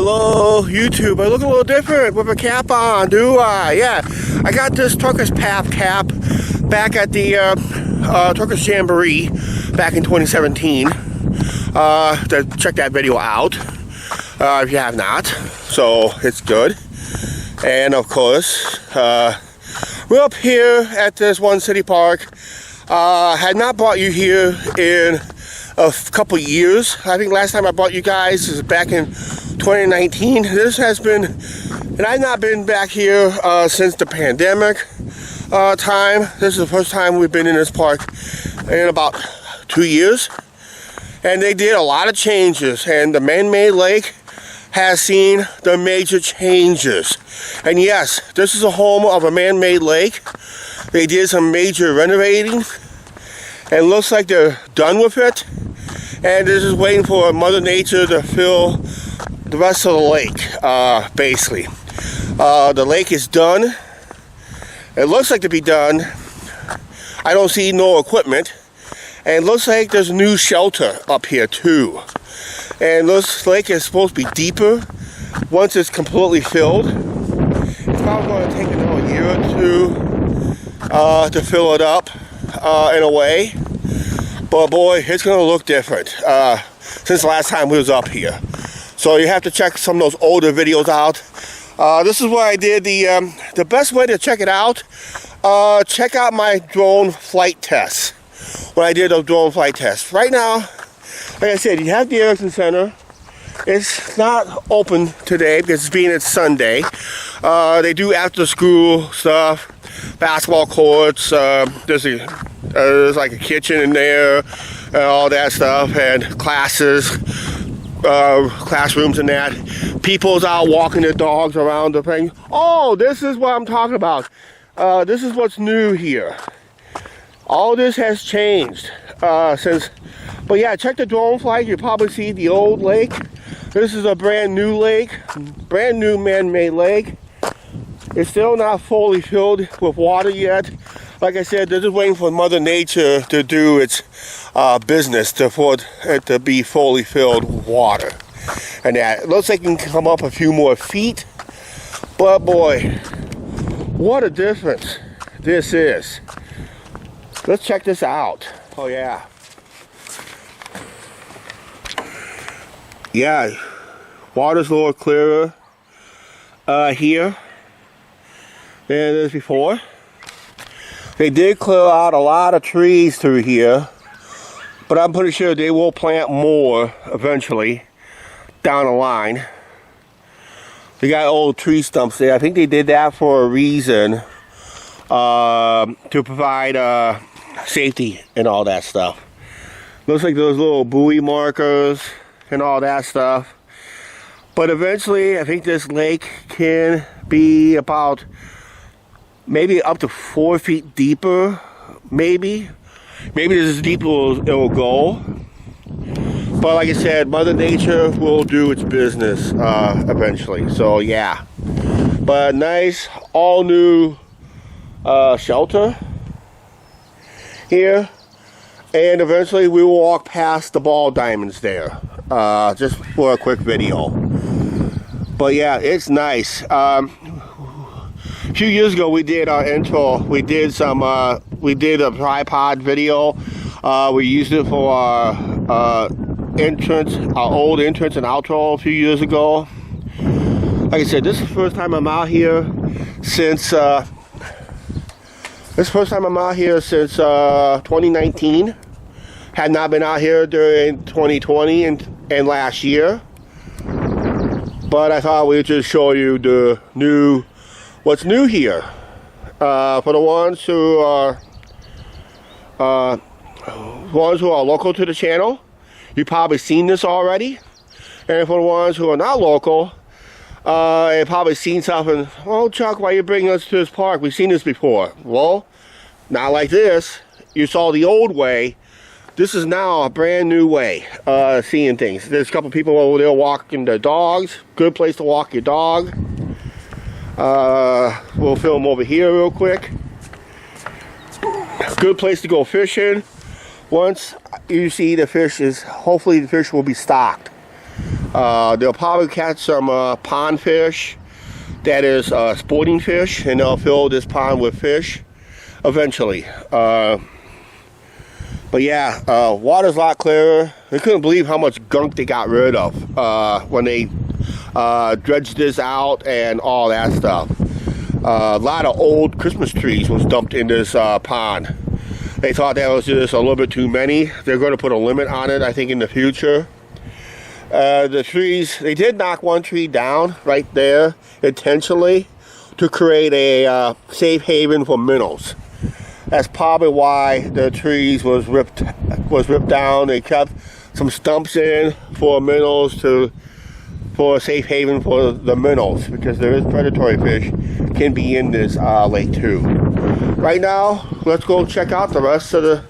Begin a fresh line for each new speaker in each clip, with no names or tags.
Hello, YouTube. I look a little different with a cap on, do I? Yeah, I got this Turkish Path cap back at the Turkish Jamboree back in 2017. Check that video out if you have not. So it's good. And of course, we're up here at this one city park. Had not brought you here in a couple years. I think last time I brought you guys is back in 2019. This has been, and I've not been back here since the pandemic time. This is the first time we've been in this park in about 2 years. And they did a lot of changes, and the man-made lake has seen the major changes. And yes, this is a home of a man-made lake. They did some major renovating, and it looks like they're done with it. And this is waiting for Mother Nature to fill the rest of the lake, basically. The lake is done. It looks like to be done. I don't see no equipment. And it looks like there's a new shelter up here too. And this lake is supposed to be deeper once it's completely filled. It's probably going to take another year or two to fill it up in a way. But boy, it's going to look different since the last time we was up here. So you have to check some of those older videos out. This is what I did. The best way to check it out, check out my drone flight tests. When I did those drone flight tests. Right now, like I said, you have the Erickson Center. It's not open today because it's Sunday. They do after school stuff, basketball courts. There's like a kitchen in there and all that stuff, and classes, classrooms and that. People's out walking their dogs around the thing. Oh, this is what I'm talking about. This is what's new here. All this has changed since, but yeah, check the drone flight. You probably see the old lake. This is a brand new lake, brand new man-made lake. It's still not fully filled with water yet. Like I said, they're just waiting for Mother Nature to do its business for it to be fully filled with water. And that, it looks like it can come up a few more feet. But boy, what a difference this is. Let's check this out. Oh yeah. Yeah, water's a little clearer here than it is before. They did clear out a lot of trees through here, but I'm pretty sure they will plant more eventually down the line. They got old tree stumps there. I think they did that for a reason, to provide safety and all that stuff. Looks like those little buoy markers and all that stuff. But eventually, I think this lake can be about maybe up to 4 feet deeper. Maybe this is deep it will go. But like I said, Mother Nature will do its business eventually. So yeah. But nice, all new shelter here, and eventually we will walk past the ball diamonds there, just for a quick video. But yeah, it's nice. A few years ago we did our intro. We did a tripod video. We used it for our entrance, our old entrance and outro a few years ago. Like I said, this is the first time I'm out here since 2019. Had not been out here during 2020 and last year. But I thought we'd just show you what's new here. For the ones who are local to the channel, you've probably seen this already. And for the ones who are not local, you've probably seen something. Oh, Chuck, why are you bringing us to this park? We've seen this before. Well, not like this. You saw the old way. This is now a brand new way seeing things. There's a couple people over there walking their dogs. Good place to walk your dog. We'll film over here real quick. Good place to go fishing. Once you see the fish hopefully the fish will be stocked. They'll probably catch some pond fish, that is sporting fish, and they'll fill this pond with fish eventually. But yeah, water's a lot clearer. They couldn't believe how much gunk they got rid of when they dredged this out and all that stuff. A lot of old Christmas trees was dumped in this pond. They thought that was just a little bit too many. They're going to put a limit on it, I think, in the future. The trees, they did knock one tree down right there intentionally to create a safe haven for minnows. That's probably why the trees was ripped down. They kept some stumps in for minnows for a safe haven for the minnows, because there is predatory fish can be in this lake too. Right now, let's go check out the rest of the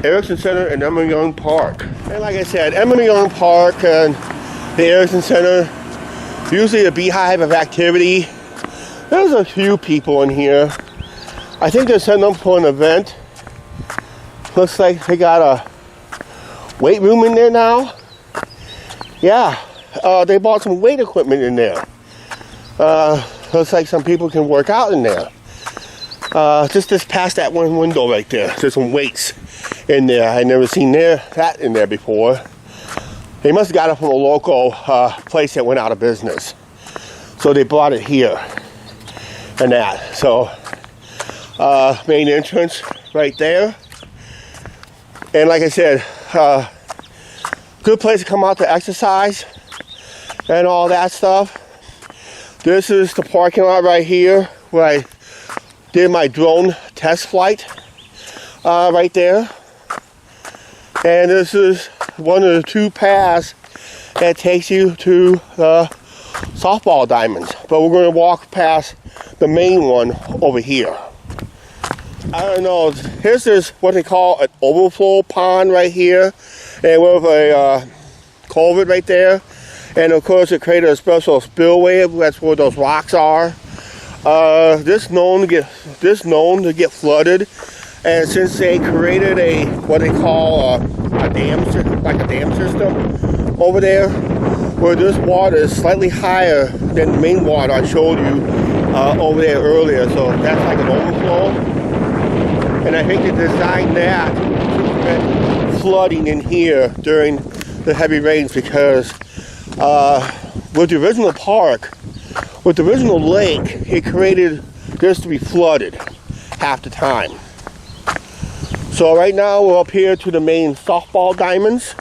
Erickson Center and Emma Young Park. And like I said, Emma Young Park and the Erickson Center, usually a beehive of activity. There's a few people in here. I think they're setting up for an event. Looks like they got a weight room in there now. Yeah, they bought some weight equipment in there. Looks like some people can work out in there. Just past that one window right there, there's some weights in there. I never seen that in there before. They must have got it from a local place that went out of business. So they brought it here and that. So main entrance right there. And like I said, good place to come out to exercise and all that stuff. This is the parking lot right here where I did my drone test flight right there. And this is one of the two paths that takes you to the softball diamonds. But we're going to walk past the main one over here. I don't know, here's this what they call an overflow pond right here, and with a culvert right there. And of course it created a special spillway. That's where those rocks are. This known to get flooded, and since they created a what they call a dam system over there, where this water is slightly higher than the main water I showed you over there earlier, so that's like an overflow. And I think they designed that to prevent flooding in here during the heavy rains, because with the original park, with the original lake, it created this to be flooded half the time. So right now we're up here to the main softball diamonds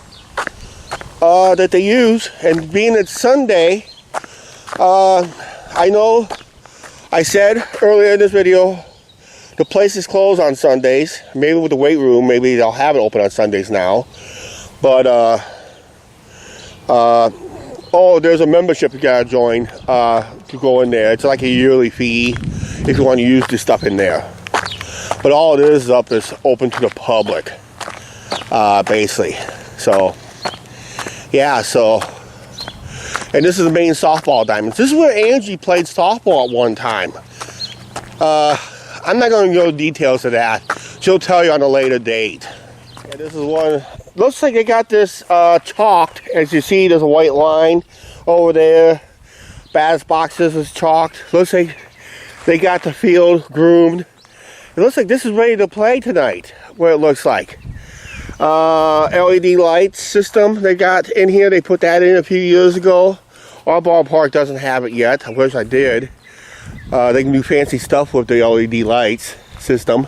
that they use. And being it's Sunday, I know I said earlier in this video, the place is closed on Sundays. Maybe with the weight room, maybe they'll have it open on Sundays now. But, oh, there's a membership you gotta join to go in there. It's like a yearly fee if you want to use this stuff in there. But all it is up is open to the public, basically. So, yeah, so. And this is the main softball diamonds. This is where Angie played softball at one time. I'm not going to go into details of that. She'll tell you on a later date. And this is one. Looks like they got this chalked. As you see, there's a white line over there. Bass boxes is chalked. Looks like they got the field groomed. It looks like this is ready to play tonight. What it looks like. LED lights system they got in here. They put that in a few years ago. Our ballpark doesn't have it yet. I wish I did. They can do fancy stuff with the LED lights system.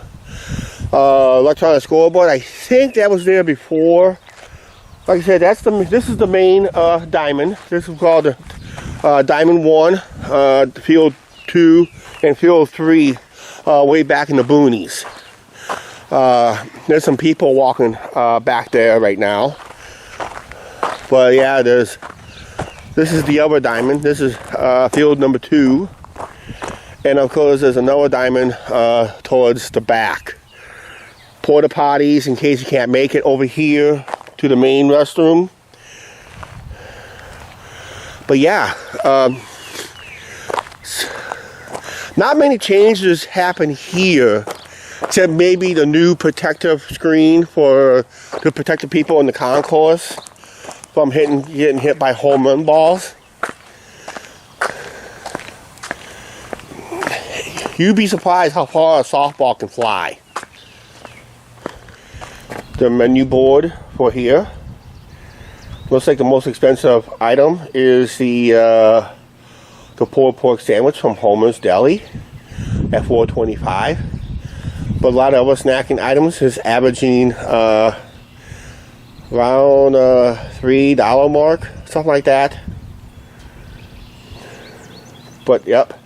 Electronic scoreboard. I think that was there before. Like I said, this is the main diamond. This is called the Diamond 1, Field 2, and Field 3 way back in the boonies. There's some people walking back there right now. But yeah, this is the other diamond. This is field number 2. And of course, there's another diamond towards the back. Porta potties in case you can't make it over here to the main restroom. But yeah, not many changes happen here, except maybe the new protective screen to protect the people in the concourse. from getting hit by home run balls. You'd be surprised how far a softball can fly. The menu board for here. Looks like the most expensive item is the pulled pork sandwich from Homer's Deli at $4.25. But a lot of other snacking items is averaging around $3 mark, something like that. But yep.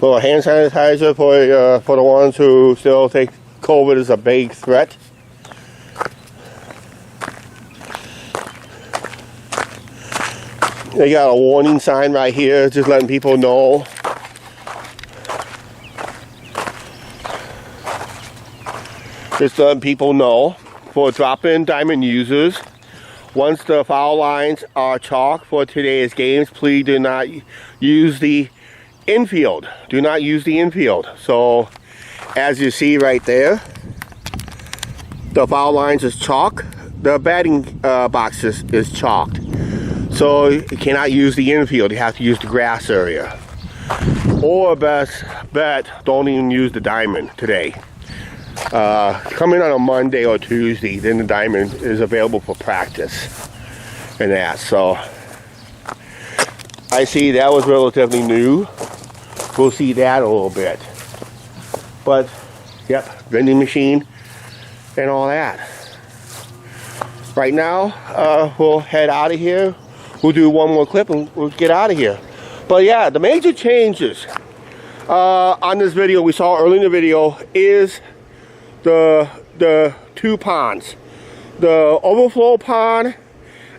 Little hand sanitizer for the ones who still think COVID is a big threat. They got a warning sign right here, just letting people know. Just letting people know for drop-in diamond users. Once the foul lines are chalked for today's games, please do not use the infield. Do not use the infield. So, as you see right there, the foul lines is chalk. The batting box is chalked. So you cannot use the infield. You have to use the grass area. Or best bet, don't even use the diamond today. Come in on a Monday or Tuesday, then the diamond is available for practice and that. So I see that was relatively new. We'll see that a little bit. But yep, vending machine and all that. Right now, we'll head out of here. We'll do one more clip and we'll get out of here. But yeah, the major changes on this video we saw early in the video is the two ponds. The overflow pond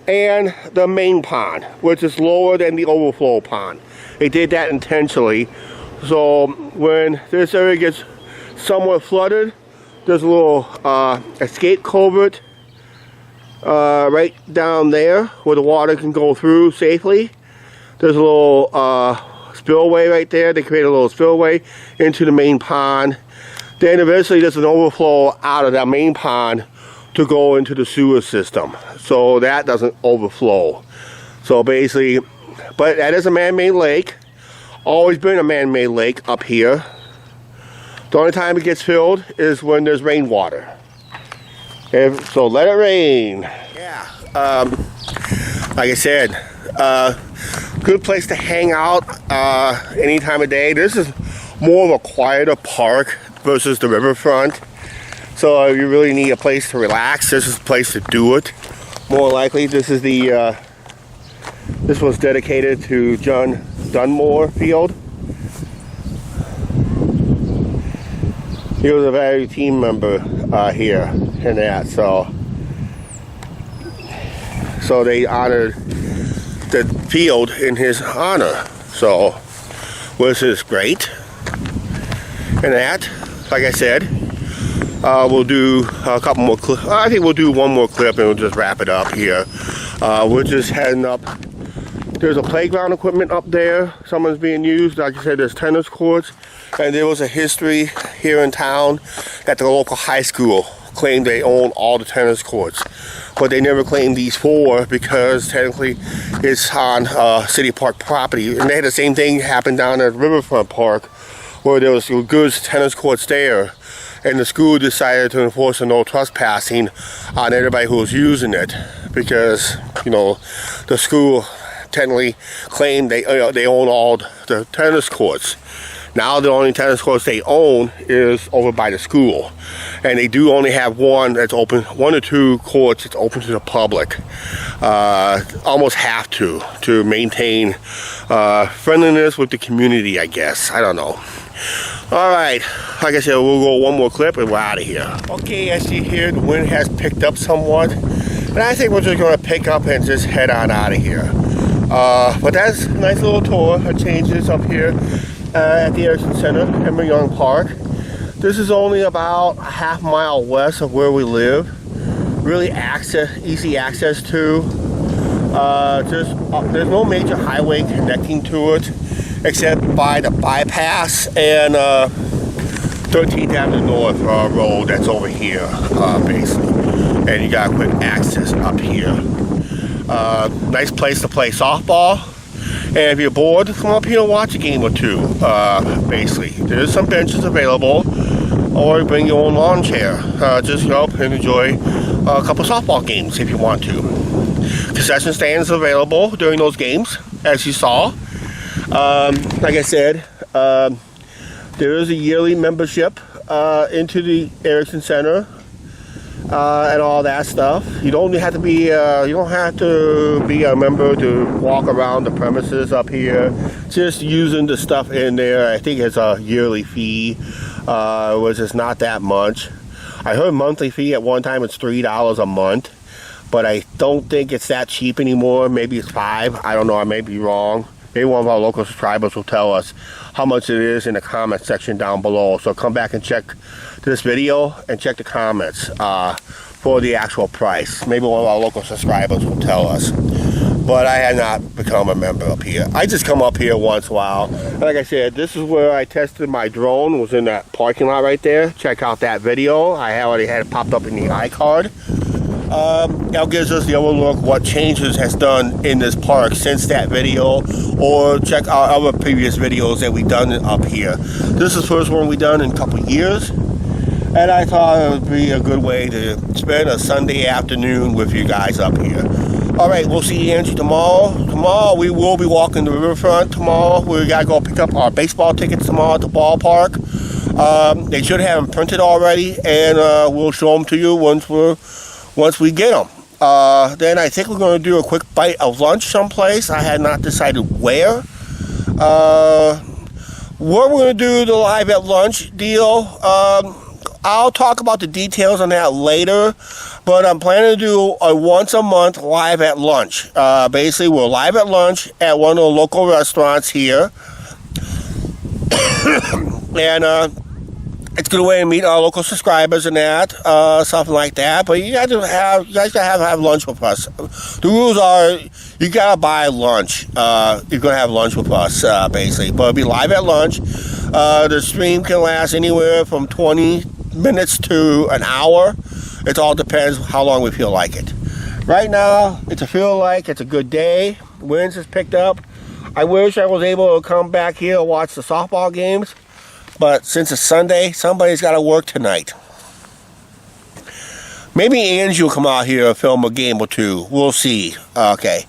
and the main pond, which is lower than the overflow pond. They did that intentionally. So when this area gets somewhat flooded, there's a little escape culvert right down there where the water can go through safely. There's a little spillway right there. They create a little spillway into the main pond. Then eventually there's an overflow out of that main pond to go into the sewer system, so that doesn't overflow. So basically, but that is a man-made lake. Always been a man-made lake up here. The only time it gets filled is when there's rainwater. So let it rain. Yeah, like I said, good place to hang out any time of day. This is more of a quieter park versus the riverfront. So if you really need a place to relax, this is the place to do it. More likely, this is the this was dedicated to John Dunmore Field. He was a very team member here and that, so they honored the field in his honor. So, which is great. And that, like I said, we'll do a couple more clips. I think we'll do one more clip and we'll just wrap it up here. We're just heading up. There's a playground equipment up there. Someone's being used. Like I said, there's tennis courts. And there was a history here in town that the local high school claimed they own all the tennis courts. But they never claimed these four because technically it's on city park property. And they had the same thing happen down at Riverfront Park where there was good tennis courts there. And the school decided to enforce a no trespassing on everybody who was using it because, you know, the school technically claimed they own all the tennis courts. Now the only tennis courts they own is over by the school, and they do only have one that's open, one or two courts that's open to the public. Almost have to maintain friendliness with the community, I guess. I don't know. All right, like I said, we'll go one more clip and we're out of here. Okay, as you hear, the wind has picked up somewhat, and I think we're just going to pick up and just head on out of here. But that's a nice little tour of changes up here at the Erickson Center, Emory Young Park. This is only about a half-mile west of where we live. Really easy access to. There's no major highway connecting to it, except by the bypass and 13th Avenue North road that's over here, basically. and you got quick access up here. Nice place to play softball. And if you're bored, come up here and watch a game or two, basically. There's some benches available, or bring your own lawn chair. Just go up and enjoy a couple softball games if you want to. Concession stands available during those games, as you saw. Like I said, there is a yearly membership into the Erickson Center. And all that stuff. You don't have to be a member to walk around the premises up here. Just using the stuff in there. I think it's a yearly fee, which is not that much. I heard monthly fee at one time it's $3 a month, but I don't think it's that cheap anymore. Maybe it's $5. I don't know. I may be wrong. Maybe one of our local subscribers will tell us how much it is in the comment section down below. So come back and check this video and check the comments for the actual price. Maybe one of our local subscribers will tell us. But I had not become a member up here. I just come up here once in a while. And like I said, this is where I tested my drone. It was in that parking lot right there. Check out that video. I already had it popped up in the iCard. That gives us the overlook what changes has done in this park since that video, or check our other previous videos that we've done up here. This is the first one we've done in a couple of years, and I thought it would be a good way to spend a Sunday afternoon with you guys up here. Alright, we'll see Angie tomorrow. Tomorrow we will be walking the riverfront tomorrow. We gotta go pick up our baseball tickets tomorrow at the ballpark. They should have them printed already, and we'll show them to you once we get them. Then I think we're going to do a quick bite of lunch someplace. I had not decided where. What we're going to do the live at lunch deal, I'll talk about the details on that later, but I'm planning to do a once a month live at lunch. Basically, we're live at lunch at one of the local restaurants here. And it's a good way to meet our local subscribers and that, something like that. But you guys gotta have lunch with us. The rules are you gotta buy lunch. You're gonna have lunch with us, basically. But it'll be live at lunch. The stream can last anywhere from 20 minutes to an hour. It all depends how long we feel like it. Right now, it's a good day. Winds has picked up. I wish I was able to come back here and watch the softball games. But since it's Sunday, somebody's got to work tonight. Maybe Angie will come out here and film a game or two. We'll see. Okay.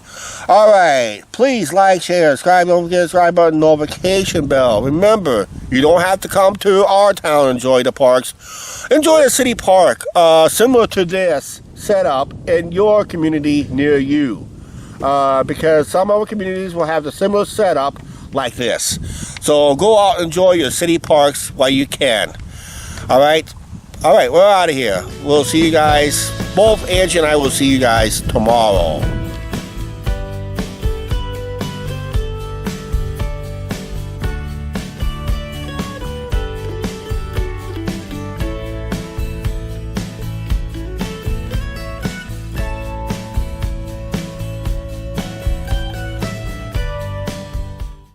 Alright. Please like, share, subscribe. Don't forget the subscribe button, notification bell. Remember, you don't have to come to our town and enjoy the parks. Enjoy a city park similar to this setup in your community near you. Because some other communities will have the similar setup like this. So go out and enjoy your city parks while you can. Alright, we're out of here. We'll see you guys. Both Angie and I will see you guys tomorrow.